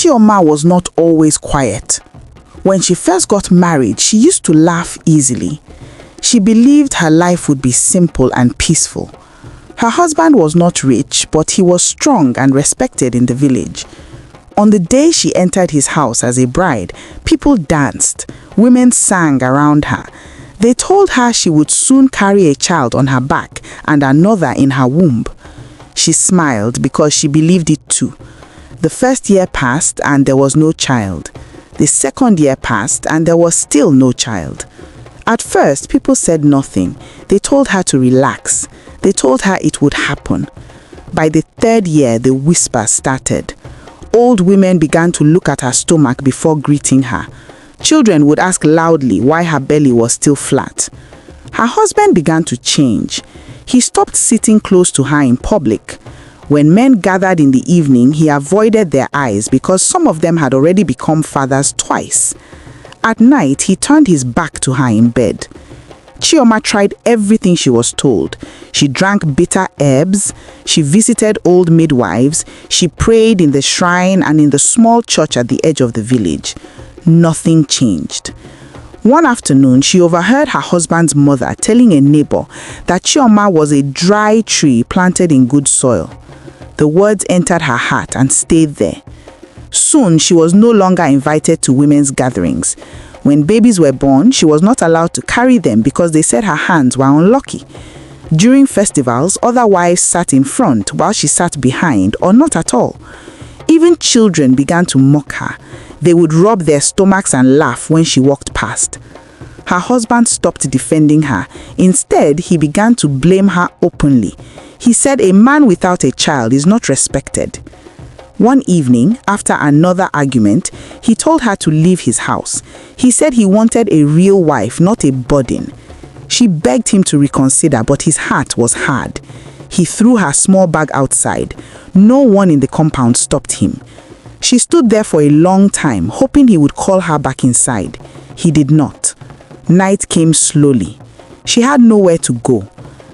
Chioma was not always quiet. When she first got married, she used to laugh easily. She believed her life would be simple and peaceful. Her husband was not rich, but he was strong and respected in the village. On the day she entered his house as a bride, people danced. Women sang around her. They told her she would soon carry a child on her back and another in her womb. She smiled because she believed it too. The first year passed and there was no child. The second year passed and there was still no child. At first, people said nothing. They told her to relax. They told her it would happen. By the third year, the whisper started. Old women began to look at her stomach before greeting her. Children would ask loudly why her belly was still flat. Her husband began to change. He stopped sitting close to her in public. When men gathered in the evening, he avoided their eyes because some of them had already become fathers twice. At night, he turned his back to her in bed. Chioma tried everything she was told. She drank bitter herbs, she visited old midwives, she prayed in the shrine and in the small church at the edge of the village. Nothing changed. One afternoon, she overheard her husband's mother telling a neighbor that Chioma was a dry tree planted in good soil. The words entered her heart and stayed there. Soon, she was no longer invited to women's gatherings. When babies were born, she was not allowed to carry them because they said her hands were unlucky. During festivals, other wives sat in front while she sat behind or not at all. Even children began to mock her. They would rub their stomachs and laugh when she walked past. Her husband stopped defending her. Instead, he began to blame her openly. He said a man without a child is not respected. One evening, after another argument, he told her to leave his house. He said he wanted a real wife, not a burden. She begged him to reconsider, but his heart was hard. He threw her small bag outside. No one in the compound stopped him. She stood there for a long time, hoping he would call her back inside. He did not. Night came slowly. She had nowhere to go.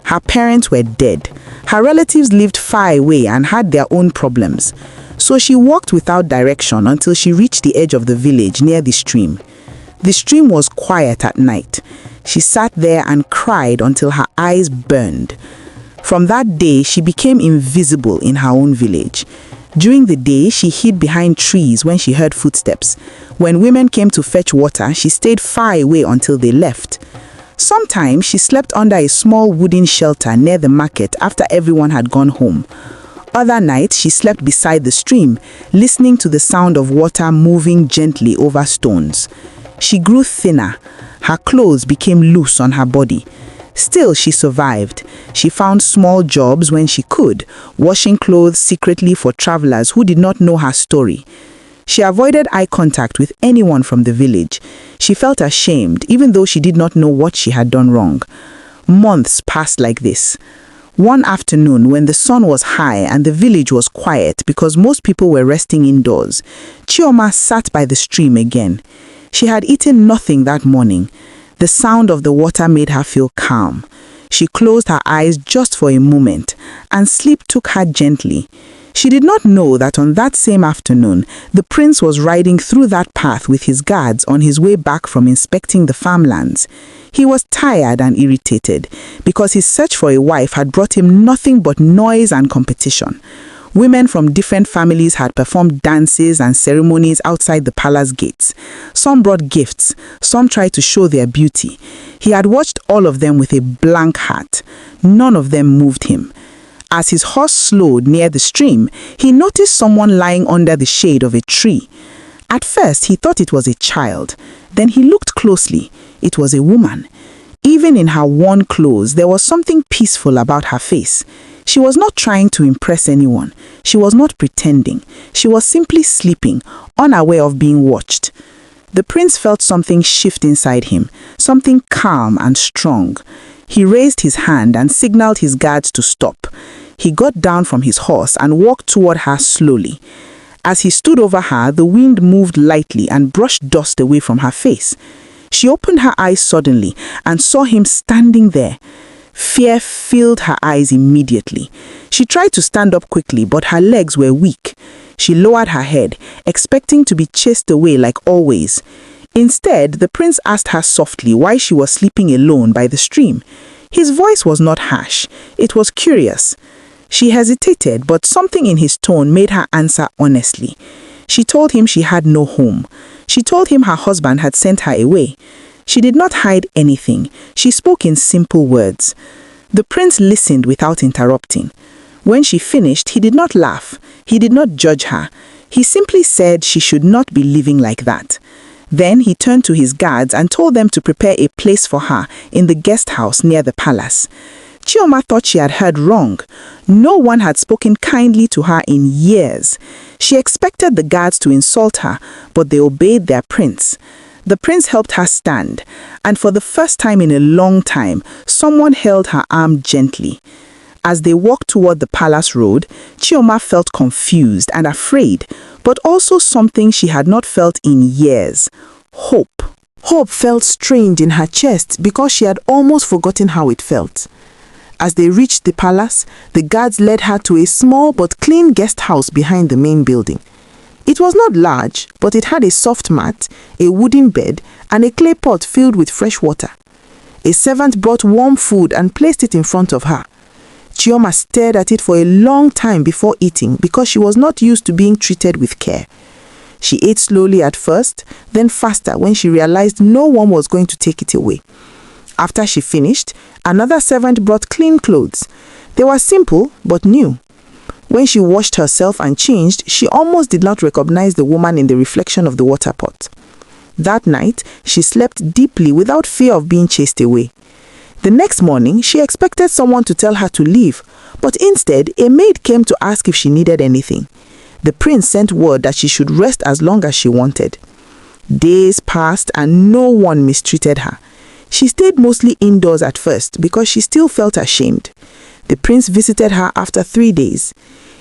Her parents were dead. Her relatives lived far away and had their own problems. So she walked without direction until she reached the edge of the village near the stream. The stream was quiet at night. She sat there and cried until her eyes burned. From that day, she became invisible in her own village. During the day, she hid behind trees when she heard footsteps. When women came to fetch water, she stayed far away until they left. Sometimes she slept under a small wooden shelter near the market after everyone had gone home. Other nights, she slept beside the stream, listening to the sound of water moving gently over stones. She grew thinner. Her clothes became loose on her body. Still, she survived. She found small jobs when she could, washing clothes secretly for travelers who did not know her story. She avoided eye contact with anyone from the village. She felt ashamed, even though she did not know what she had done wrong. Months passed like this. One afternoon, when the sun was high and the village was quiet because most people were resting indoors, Chioma sat by the stream again. She had eaten nothing that morning. The sound of the water made her feel calm. She closed her eyes just for a moment, and sleep took her gently. She did not know that on that same afternoon, the prince was riding through that path with his guards on his way back from inspecting the farmlands. He was tired and irritated because his search for a wife had brought him nothing but noise and competition. Women from different families had performed dances and ceremonies outside the palace gates. Some brought gifts, some tried to show their beauty. He had watched all of them with a blank heart. None of them moved him. As his horse slowed near the stream, he noticed someone lying under the shade of a tree. At first, he thought it was a child. Then he looked closely. It was a woman. Even in her worn clothes, there was something peaceful about her face. She was not trying to impress anyone. She was not pretending. She was simply sleeping, unaware of being watched. The prince felt something shift inside him, something calm and strong. He raised his hand and signaled his guards to stop. He got down from his horse and walked toward her slowly. As he stood over her, the wind moved lightly and brushed dust away from her face. She opened her eyes suddenly and saw him standing there. Fear filled her eyes immediately. She tried to stand up quickly, but her legs were weak. She lowered her head, expecting to be chased away like always. Instead, the prince asked her softly why she was sleeping alone by the stream. His voice was not harsh, it was curious. She hesitated, but something in his tone made her answer honestly. She told him she had no home. She told him her husband had sent her away. She did not hide anything. She spoke in simple words. The prince listened without interrupting. When she finished, he did not laugh. He did not judge her. He simply said she should not be living like that. Then he turned to his guards and told them to prepare a place for her in the guest house near the palace. Chioma thought she had heard wrong. No one had spoken kindly to her in years. She expected the guards to insult her, but they obeyed their prince. The prince helped her stand, and for the first time in a long time, someone held her arm gently. As they walked toward the palace road, Chioma felt confused and afraid, but also something she had not felt in years: hope. Hope felt strange in her chest because she had almost forgotten how it felt. As they reached the palace, the guards led her to a small but clean guest house behind the main building. It was not large, but it had a soft mat, a wooden bed, and a clay pot filled with fresh water. A servant brought warm food and placed it in front of her. Chioma stared at it for a long time before eating because she was not used to being treated with care. She ate slowly at first, then faster when she realized no one was going to take it away. After she finished, another servant brought clean clothes. They were simple but new. When she washed herself and changed, she almost did not recognize the woman in the reflection of the water pot. That night, she slept deeply without fear of being chased away. The next morning, she expected someone to tell her to leave, but instead, a maid came to ask if she needed anything. The prince sent word that she should rest as long as she wanted. Days passed and no one mistreated her. She stayed mostly indoors at first because she still felt ashamed. The prince visited her after 3 days.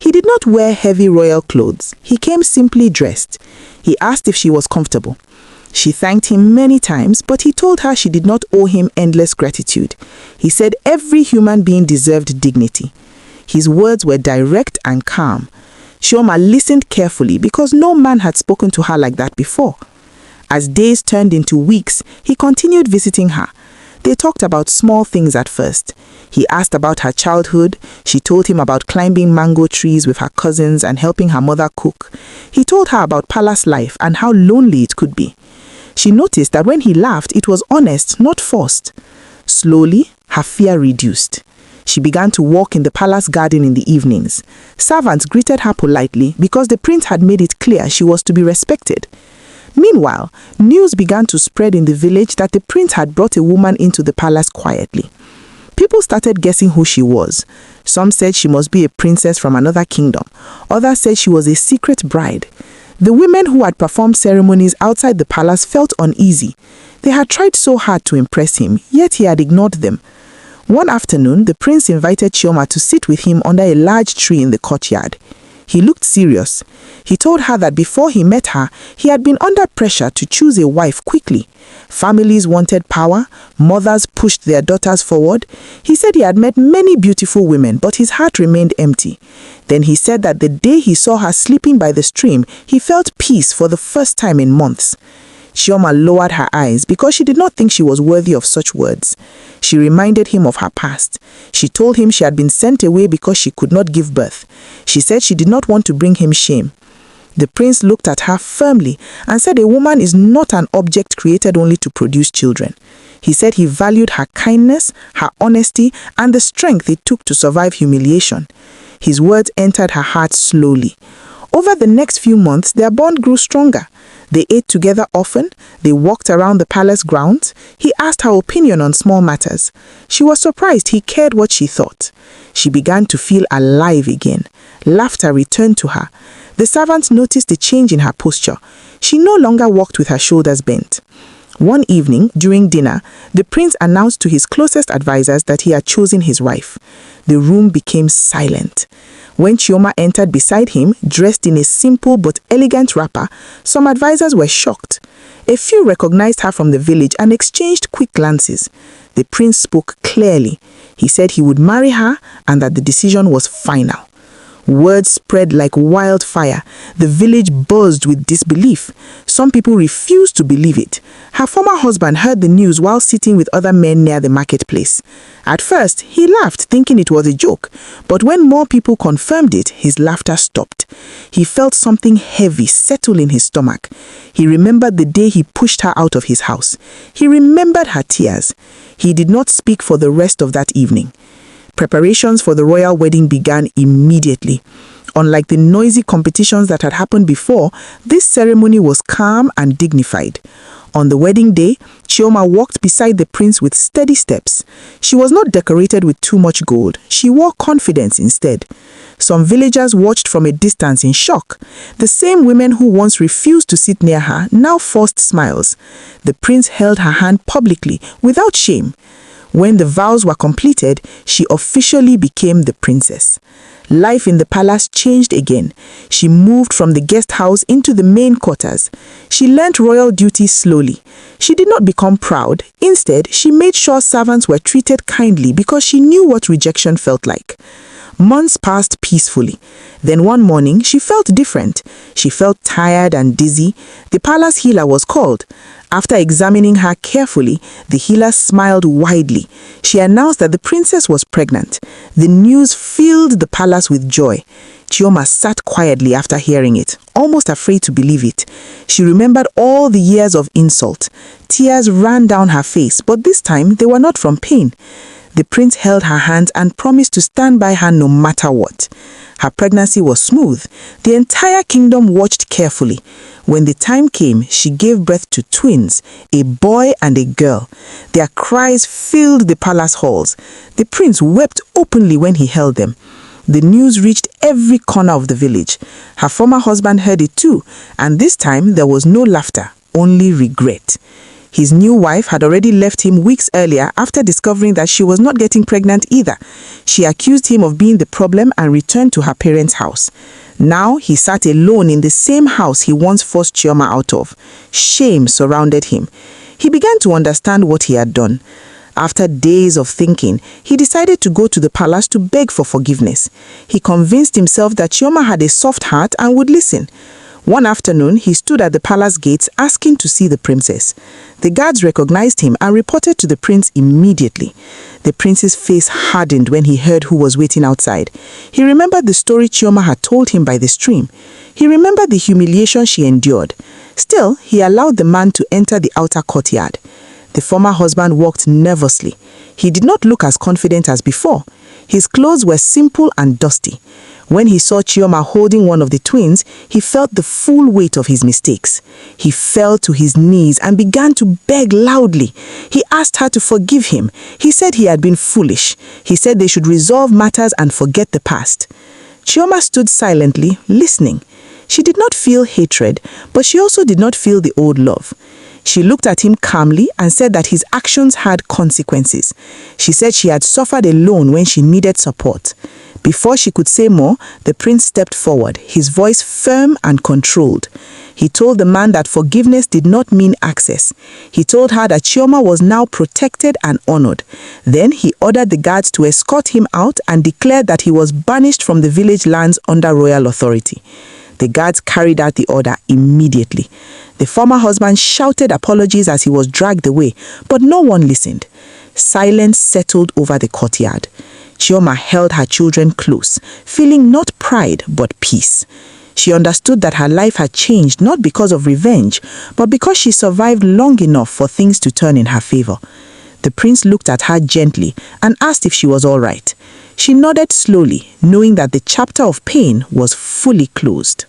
He did not wear heavy royal clothes. He came simply dressed. He asked if she was comfortable. She thanked him many times, but he told her she did not owe him endless gratitude. He said every human being deserved dignity. His words were direct and calm. Chioma listened carefully because no man had spoken to her like that before. As days turned into weeks, he continued visiting her. They talked about small things at first. He asked about her childhood. She told him about climbing mango trees with her cousins and helping her mother cook. He told her about palace life and how lonely it could be. She noticed that when he laughed, it was honest, not forced. Slowly, her fear reduced. She began to walk in the palace garden in the evenings. Servants greeted her politely because the prince had made it clear she was to be respected. Meanwhile, news began to spread in the village that the prince had brought a woman into the palace quietly. People started guessing who she was. Some said she must be a princess from another kingdom. Others said she was a secret bride. The women who had performed ceremonies outside the palace felt uneasy. They had tried so hard to impress him, yet he had ignored them. One afternoon, the prince invited Chioma to sit with him under a large tree in the courtyard. He looked serious. He told her that before he met her, he had been under pressure to choose a wife quickly. Families wanted power, mothers pushed their daughters forward. He said he had met many beautiful women, but his heart remained empty. Then he said that the day he saw her sleeping by the stream, he felt peace for the first time in months. Chioma lowered her eyes because she did not think she was worthy of such words. She reminded him of her past. She told him she had been sent away because she could not give birth. She said she did not want to bring him shame. The prince looked at her firmly and said a woman is not an object created only to produce children. He said he valued her kindness, her honesty, and the strength it took to survive humiliation. His words entered her heart slowly. Over the next few months, their bond grew stronger. They ate together often. They walked around the palace grounds. He asked her opinion on small matters. She was surprised he cared what she thought. She began to feel alive again. Laughter returned to her. The servants noticed a change in her posture. She no longer walked with her shoulders bent. One evening, during dinner, the prince announced to his closest advisors that he had chosen his wife. The room became silent. When Chioma entered beside him, dressed in a simple but elegant wrapper, some advisors were shocked. A few recognized her from the village and exchanged quick glances. The prince spoke clearly. He said he would marry her and that the decision was final. Words spread like wildfire. The village buzzed with disbelief. Some people refused to believe it. Her former husband heard the news while sitting with other men near the marketplace. At first, he laughed, thinking it was a joke. But when more people confirmed it, his laughter stopped. He felt something heavy settle in his stomach. He remembered the day he pushed her out of his house. He remembered her tears. He did not speak for the rest of that evening. Preparations for the royal wedding began immediately. Unlike the noisy competitions that had happened before, this ceremony was calm and dignified. On the wedding day, Chioma walked beside the prince with steady steps. She was not decorated with too much gold. She wore confidence instead. Some villagers watched from a distance in shock. The same women who once refused to sit near her now forced smiles. The prince held her hand publicly, without shame. When the vows were completed, she officially became the princess. Life in the palace changed again. She moved from the guest house into the main quarters. She learnt royal duties slowly. She did not become proud. Instead, she made sure servants were treated kindly because she knew what rejection felt like. Months passed peacefully. Then one morning, she felt different. She felt tired and dizzy. The palace healer was called. After examining her carefully, the healer smiled widely. She announced that the princess was pregnant. The news filled the palace with joy. Chioma sat quietly after hearing it, almost afraid to believe it. She remembered all the years of insult. Tears ran down her face, but this time they were not from pain. The prince held her hand and promised to stand by her no matter what. Her pregnancy was smooth. The entire kingdom watched carefully. When the time came, she gave birth to twins, a boy and a girl. Their cries filled the palace halls. The prince wept openly when he held them. The news reached every corner of the village. Her former husband heard it too, and this time there was no laughter, only regret. His new wife had already left him weeks earlier after discovering that she was not getting pregnant either. She accused him of being the problem and returned to her parents' house. Now he sat alone in the same house he once forced Chioma out of. Shame surrounded him. He began to understand what he had done. After days of thinking, he decided to go to the palace to beg for forgiveness. He convinced himself that Chioma had a soft heart and would listen. One afternoon, he stood at the palace gates asking to see the princess. The guards recognized him and reported to the prince immediately. The prince's face hardened when he heard who was waiting outside. He remembered the story Chioma had told him by the stream. He remembered the humiliation she endured. Still, he allowed the man to enter the outer courtyard. The former husband walked nervously. He did not look as confident as before. His clothes were simple and dusty. When he saw Chioma holding one of the twins, he felt the full weight of his mistakes. He fell to his knees and began to beg loudly. He asked her to forgive him. He said he had been foolish. He said they should resolve matters and forget the past. Chioma stood silently, listening. She did not feel hatred, but she also did not feel the old love. She looked at him calmly and said that his actions had consequences. She said she had suffered alone when she needed support. Before she could say more, the prince stepped forward, his voice firm and controlled. He told the man that forgiveness did not mean access. He told her that Chioma was now protected and honored. Then he ordered the guards to escort him out and declared that he was banished from the village lands under royal authority. The guards carried out the order immediately. The former husband shouted apologies as he was dragged away, but no one listened. Silence settled over the courtyard. Chioma held her children close, feeling not pride but peace. She understood that her life had changed not because of revenge, but because she survived long enough for things to turn in her favor. The prince looked at her gently and asked if she was all right. She nodded slowly, knowing that the chapter of pain was fully closed.